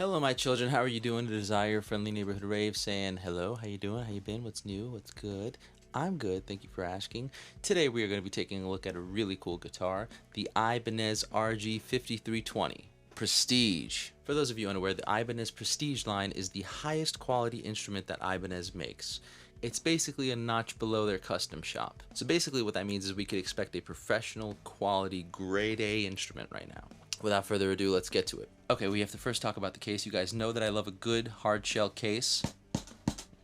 Hello, my children. How are you doing? The Desire Friendly Neighborhood Rave saying hello. How you doing? How you been? What's new? What's good? I'm good. Thank you for asking. Today we are going to be taking a look at a really cool guitar, the Ibanez RG5320 Prestige. For those of you unaware, the Ibanez Prestige line is the highest quality instrument that Ibanez makes. It's basically a notch below their custom shop. So basically what that means is we could expect a professional quality grade A instrument right now. Without further ado, let's get to it. Okay, we have to first talk about the case. You guys know that I love a good hardshell case,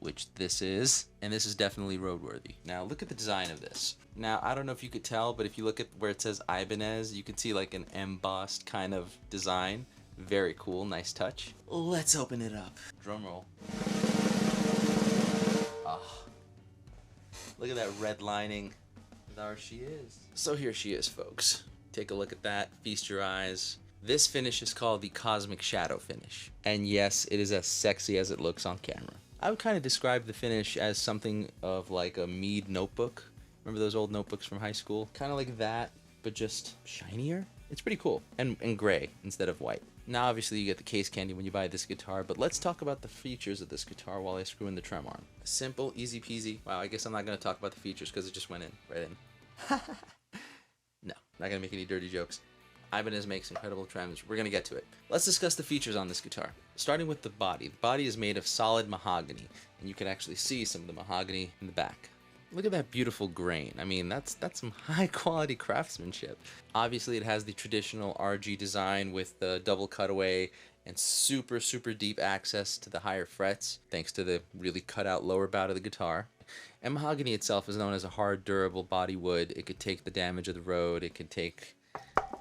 which this is, and this is definitely roadworthy. Now look at the design of this. Now I don't know if you could tell, but if you look at where it says Ibanez, you can see like an embossed kind of design. Very cool, nice touch. Let's open it up. Drum roll. Oh, look at that red lining. There she is. So here she is, folks. Take a look at that, feast your eyes. This finish is called the Cosmic Shadow finish. And yes, it is as sexy as it looks on camera. I would kind of describe the finish as something of like a Mead notebook. Remember those old notebooks from high school? Kind of like that, but just shinier. It's pretty cool, and gray instead of white. Now obviously you get the case candy when you buy this guitar, but let's talk about the features of this guitar while I screw in the trem arm. Simple, easy peasy. Wow, I guess I'm not going to talk about the features because it just went in, right in. No, not gonna make any dirty jokes. Ibanez makes incredible trems. We're gonna get to it. Let's discuss the features on this guitar. Starting with the body. The body is made of solid mahogany, and you can actually see some of the mahogany in the back. Look at that beautiful grain. I mean, that's some high quality craftsmanship. Obviously, it has the traditional RG design with the double cutaway and super deep access to the higher frets, thanks to the really cut out lower bout of the guitar. And mahogany itself is known as a hard, durable body wood. It could take the damage of the road. It could take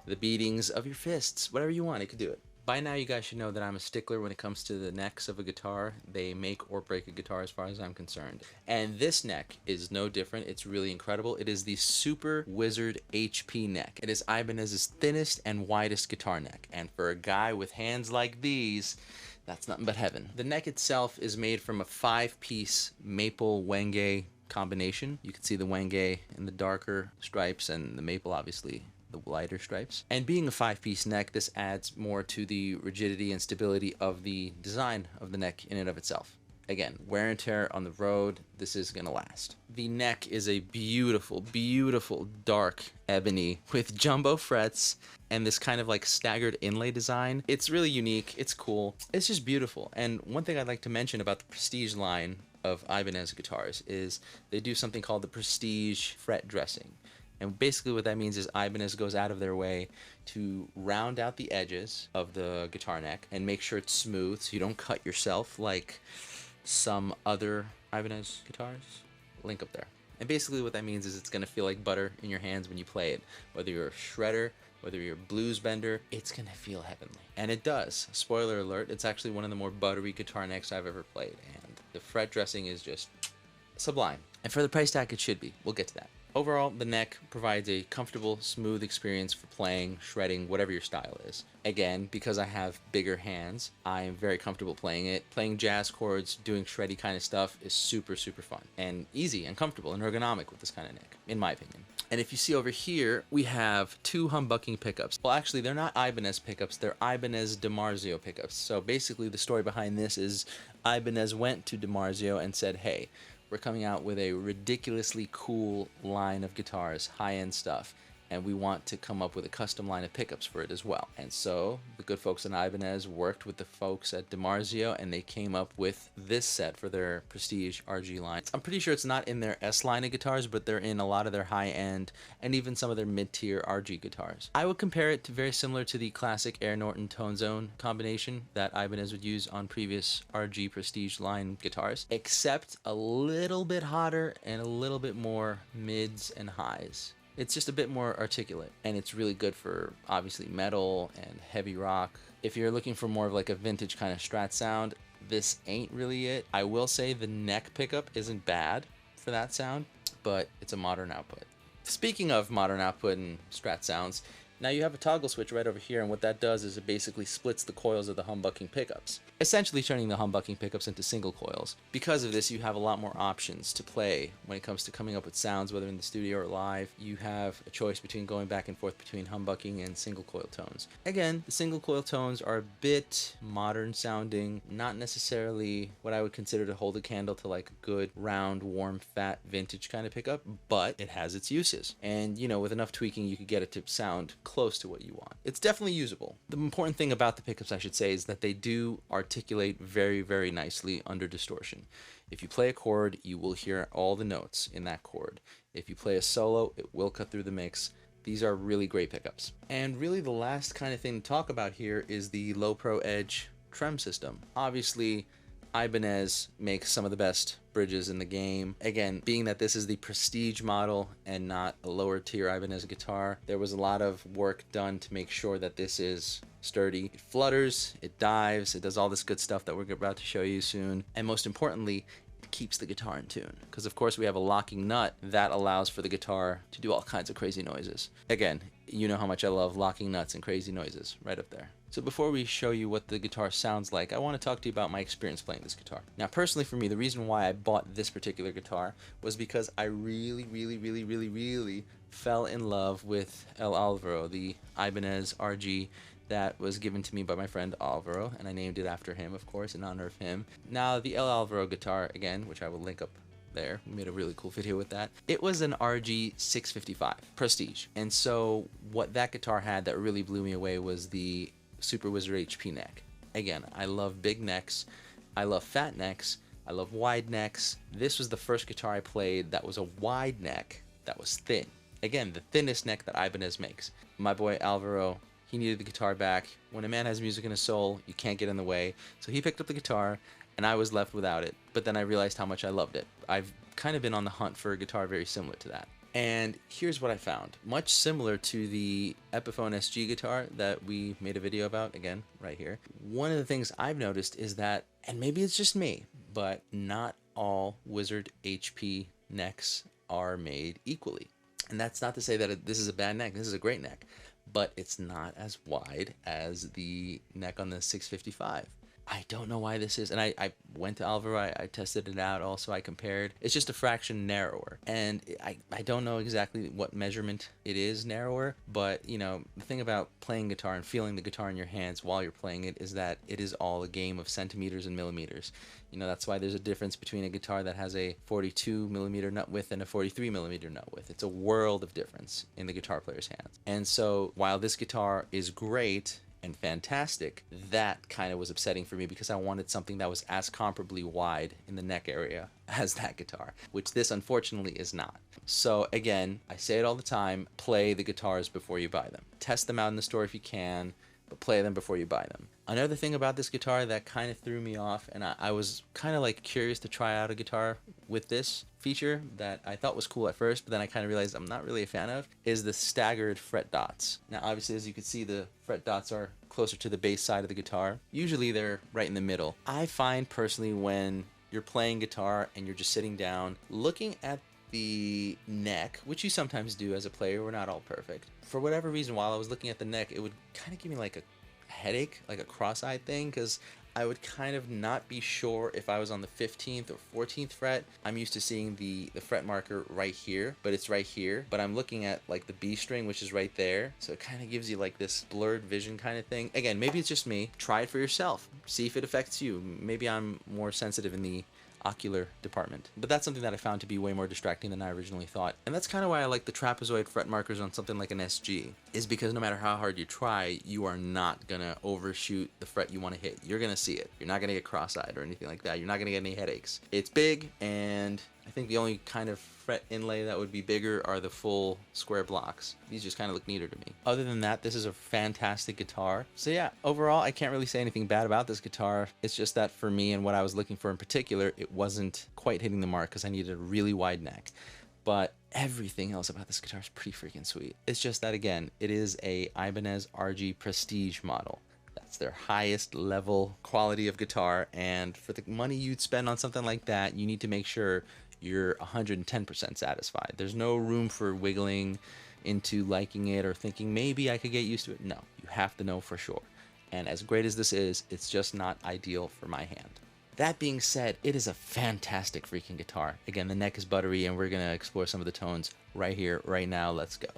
the beatings of your fists. Whatever you want, it could do it. By now, you guys should know that I'm a stickler when it comes to the necks of a guitar. They make or break a guitar as far as I'm concerned. And this neck is no different. It's really incredible. It is the Super Wizard HP neck. It is Ibanez's thinnest and widest guitar neck. And for a guy with hands like these, that's nothing but heaven. The neck itself is made from a 5-piece maple wenge combination. You can see the wenge in the darker stripes and the maple obviously the lighter stripes. And being a 5-piece neck, this adds more to the rigidity and stability of the design of the neck in and of itself. Again, wear and tear on the road, this is gonna last. The neck is a beautiful, beautiful dark ebony with jumbo frets and this kind of like staggered inlay design. It's really unique, it's cool, it's just beautiful. And one thing I'd like to mention about the Prestige line of Ibanez guitars is they do something called the Prestige fret dressing. And basically what that means is Ibanez goes out of their way to round out the edges of the guitar neck and make sure it's smooth so you don't cut yourself like some other Ibanez guitars. Link up there. And basically what that means is it's gonna feel like butter in your hands when you play it. Whether you're a shredder, whether you're a blues bender, it's gonna feel heavenly. And it does. Spoiler alert, it's actually one of the more buttery guitar necks I've ever played. And the fret dressing is just sublime. And for the price tag, it should be. We'll get to that. Overall, the neck provides a comfortable, smooth experience for playing, shredding, whatever your style is. Again, because I have bigger hands, I am very comfortable playing it. Playing jazz chords, doing shreddy kind of stuff is super fun. And easy and comfortable and ergonomic with this kind of neck, in my opinion. And if you see over here, we have 2 humbucking pickups. Well, actually, they're not Ibanez pickups, they're Ibanez DiMarzio pickups. So basically, the story behind this is Ibanez went to DiMarzio and said, hey, we're coming out with a ridiculously cool line of guitars, high-end stuff, and we want to come up with a custom line of pickups for it as well. And so the good folks in Ibanez worked with the folks at DiMarzio, and they came up with this set for their Prestige RG line. I'm pretty sure it's not in their S line of guitars, but they're in a lot of their high-end and even some of their mid-tier RG guitars. I would compare it to very similar to the classic Air Norton Tone Zone combination that Ibanez would use on previous RG Prestige line guitars, except a little bit hotter and a little bit more mids and highs. It's just a bit more articulate, and it's really good for obviously metal and heavy rock. If you're looking for more of like a vintage kind of Strat sound, this ain't really it. I will say the neck pickup isn't bad for that sound, but it's a modern output. Speaking of modern output and Strat sounds, Now you have a toggle switch right over here, and what that does is it basically splits the coils of the humbucking pickups, essentially turning the humbucking pickups into single coils. Because of this, you have a lot more options to play when it comes to coming up with sounds, whether in the studio or live. You have a choice between going back and forth between humbucking and single coil tones. Again, the single coil tones are a bit modern sounding, not necessarily what I would consider to hold a candle to like a good, round, warm, fat, vintage kind of pickup, but it has its uses. And you know, with enough tweaking, you could get it to sound close to what you want. It's definitely usable. The important thing about the pickups, I should say, is that they do articulate very, very nicely under distortion. If you play a chord, you will hear all the notes in that chord. If you play a solo, it will cut through the mix. These are really great pickups. And really the last kind of thing to talk about here is the Low Pro Edge trem system. Obviously, Ibanez makes some of the best bridges in the game. Again, being that this is the Prestige model and not a lower tier Ibanez guitar, there was a lot of work done to make sure that this is sturdy. It flutters, it dives, it does all this good stuff that we're about to show you soon. And most importantly, it keeps the guitar in tune. Because of course we have a locking nut that allows for the guitar to do all kinds of crazy noises. Again, you know how much I love locking nuts and crazy noises, right up there. So before we show you what the guitar sounds like, I want to talk to you about my experience playing this guitar. Now personally for me, the reason why I bought this particular guitar was because I really fell in love with El Alvaro, the Ibanez RG that was given to me by my friend Alvaro, and I named it after him, of course, in honor of him. Now the El Alvaro guitar, again, which I will link up there, we made a really cool video with that. It was an RG5320 Prestige, and so what that guitar had that really blew me away was the Super Wizard HP neck. Again, I love big necks, I love fat necks, I love wide necks. This was the first guitar I played that was a wide neck that was thin. Again, the thinnest neck that Ibanez makes. My boy Alvaro, he needed the guitar back. When a man has music in his soul, you can't get in the way. So he picked up the guitar, and I was left without it. But then I realized how much I loved it. I've kind of been on the hunt for a guitar very similar to that. And here's what I found. Much similar to the Epiphone SG guitar that we made a video about, again, right here. One of the things I've noticed is that, and maybe it's just me, but not all Wizard HP necks are made equally. And that's not to say that this is a bad neck. This is a great neck. But it's not as wide as the neck on the 655. I don't know why this is. And I went to Alvaro, I tested it out also, I compared. It's just a fraction narrower. And I don't know exactly what measurement it is narrower, but you know, the thing about playing guitar and feeling the guitar in your hands while you're playing it is that it is all a game of centimeters and millimeters. You know, that's why there's a difference between a guitar that has a 42 millimeter nut width and a 43 millimeter nut width. It's a world of difference in the guitar player's hands. And so while this guitar is great and fantastic, that kind of was upsetting for me because I wanted something that was as comparably wide in the neck area as that guitar, which this unfortunately is not. So again, I say it all the time, play the guitars before you buy them. Test them out in the store if you can, but play them before you buy them. Another thing about this guitar that kind of threw me off, and I was kind of like curious to try out a guitar with this feature that I thought was cool at first, but then I kind of realized I'm not really a fan of, is the staggered fret dots. Now obviously, as you can see, the fret dots are closer to the bass side of the guitar. Usually they're right in the middle. I find personally when you're playing guitar and you're just sitting down, looking at the neck, which you sometimes do as a player, we're not all perfect. For whatever reason, while I was looking at the neck, it would kind of give me like a headache, like a cross-eyed thing, because I would kind of not be sure if I was on the 15th or 14th fret. I'm used to seeing the fret marker right here, but it's right here. But I'm looking at like the B string, which is right there. So it kind of gives you like this blurred vision kind of thing. Again, maybe it's just me. Try it for yourself. See if it affects you. Maybe I'm more sensitive in the ocular department. But that's something that I found to be way more distracting than I originally thought. And that's kind of why I like the trapezoid fret markers on something like an SG, is because no matter how hard you try, you are not gonna overshoot the fret you want to hit. You're gonna see it. You're not gonna get cross-eyed or anything like that. You're not gonna get any headaches. It's big, and I think the only kind of fret inlay that would be bigger are the full square blocks. These just kind of look neater to me. Other than that, this is a fantastic guitar. So yeah, overall, I can't really say anything bad about this guitar. It's just that for me and what I was looking for in particular, it wasn't quite hitting the mark because I needed a really wide neck. But everything else about this guitar is pretty freaking sweet. It's just that, again, it is a Ibanez RG Prestige model. That's their highest level quality of guitar, and for the money you'd spend on something like that, you need to make sure you're 110% satisfied. There's no room for wiggling. into liking it or thinking maybe I could get used to it. No, you have to know for sure. And as great as this is, it's just not ideal for my hand. That being said, it is a fantastic freaking guitar. Again, the neck is buttery, and we're gonna explore some of the tones right here, right now. Let's go.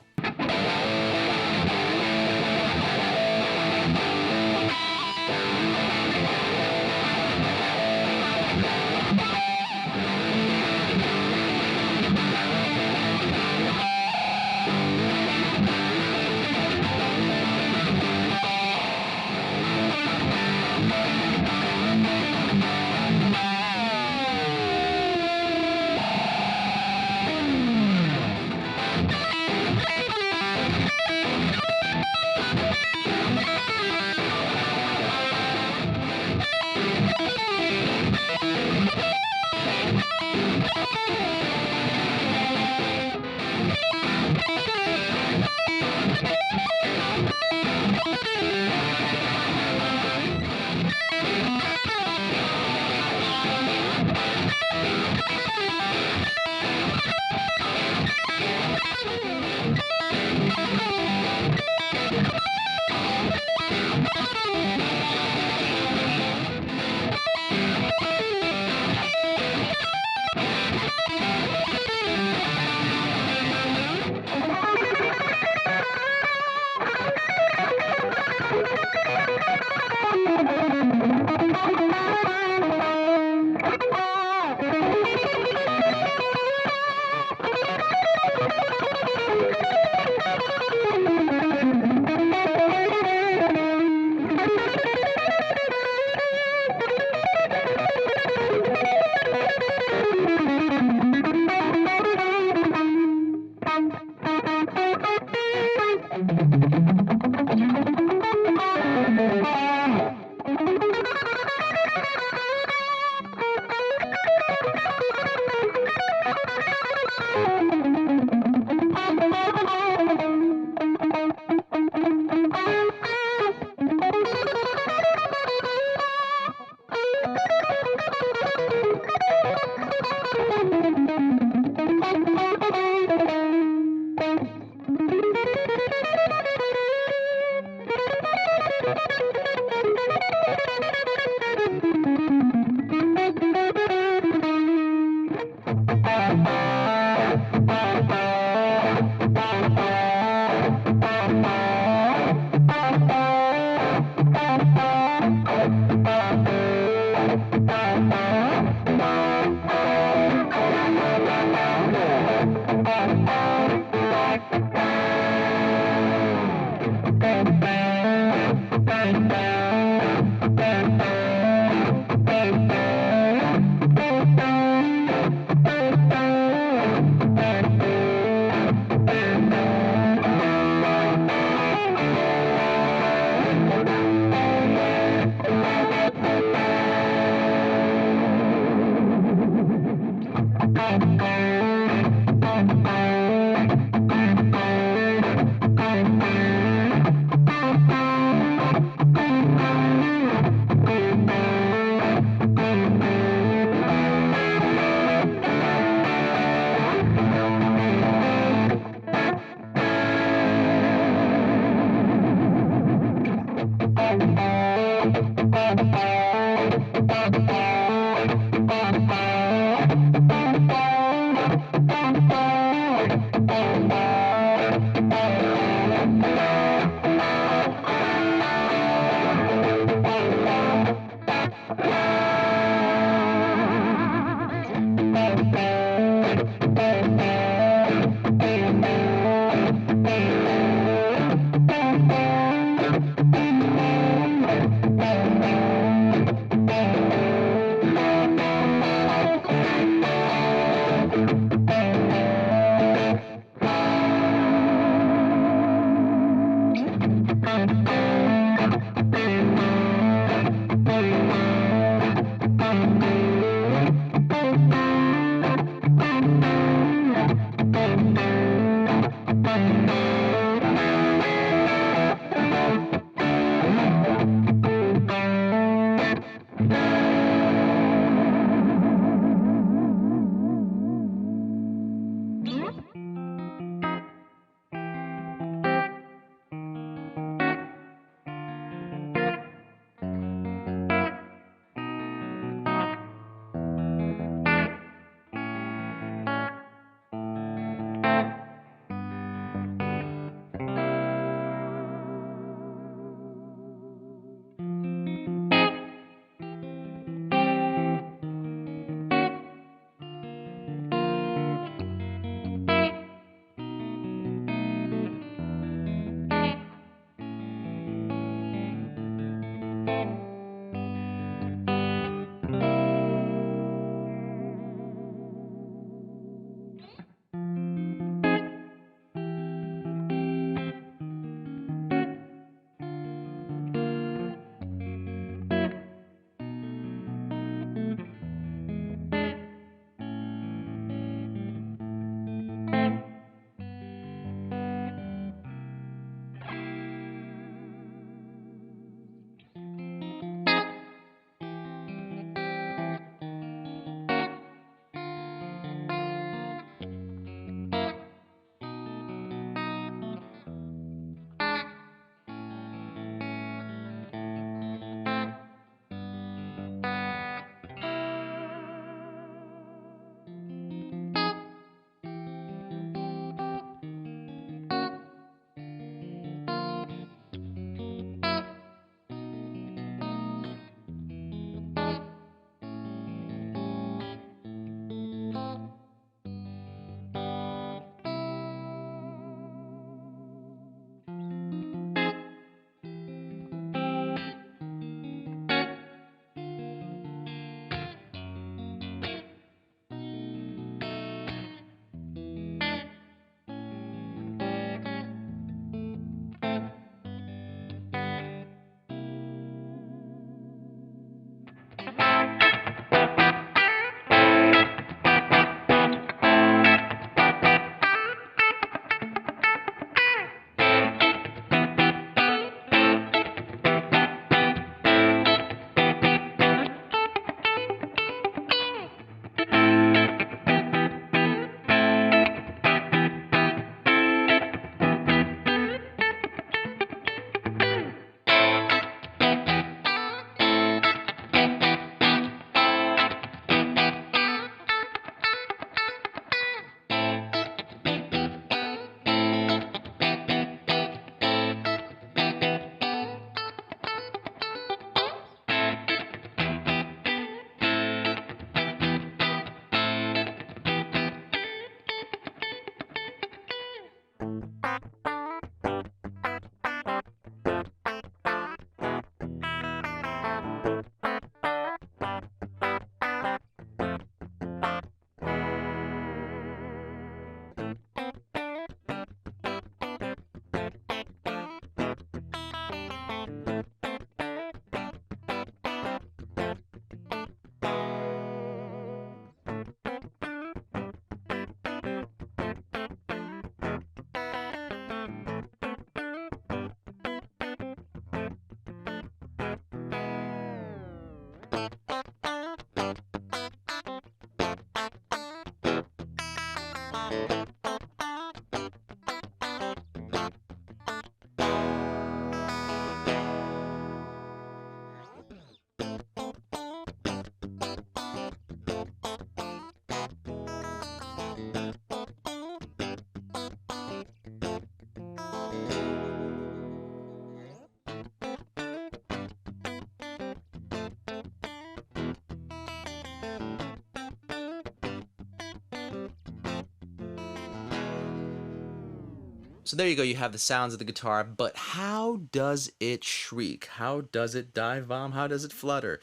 So there you go, you have the sounds of the guitar, but how does it shriek? How does it dive bomb? How does it flutter?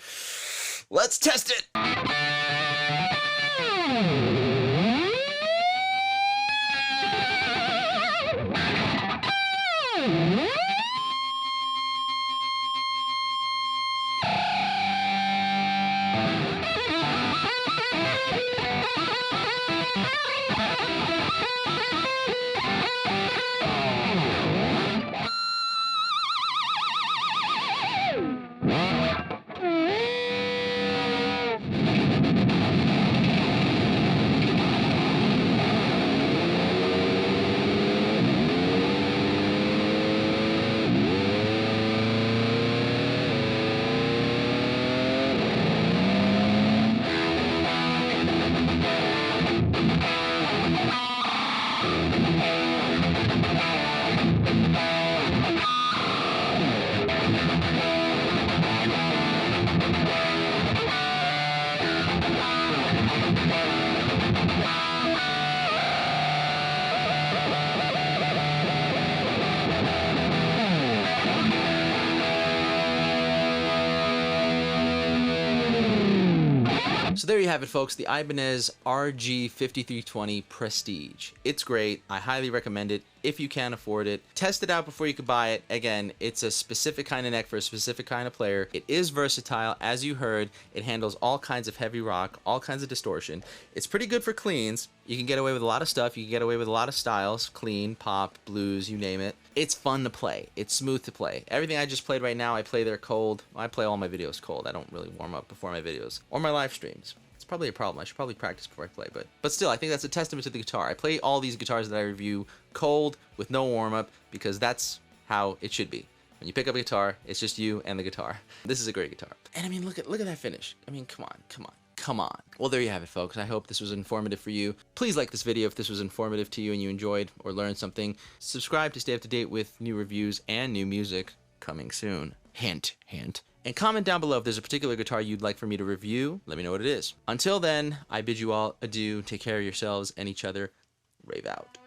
Let's test it! So there you have it, folks, the Ibanez RG5320 Prestige. It's great. I highly recommend it if you can afford it. Test it out before you could buy it. Again, it's a specific kind of neck for a specific kind of player. It is versatile, as you heard. It handles all kinds of heavy rock, all kinds of distortion. It's pretty good for cleans. You can get away with a lot of stuff. You can get away with a lot of styles, clean, pop, blues, you name it. It's fun to play. It's smooth to play. Everything I just played right now, I play there cold. I play all my videos cold. I don't really warm up before my videos or my live streams. It's probably a problem. I should probably practice before I play, but still, I think that's a testament to the guitar. I play all these guitars that I review cold with no warm-up because that's how it should be. When you pick up a guitar, it's just you and the guitar. This is a great guitar. And I mean, look at that finish. I mean, come on. Well, there you have it, folks. I hope this was informative for you. Please like this video if this was informative to you and you enjoyed or learned something. Subscribe to stay up to date with new reviews and new music coming soon. Hint, hint. And comment down below if there's a particular guitar you'd like for me to review. Let me know what it is. Until then, I bid you all adieu. Take care of yourselves and each other. Rave out.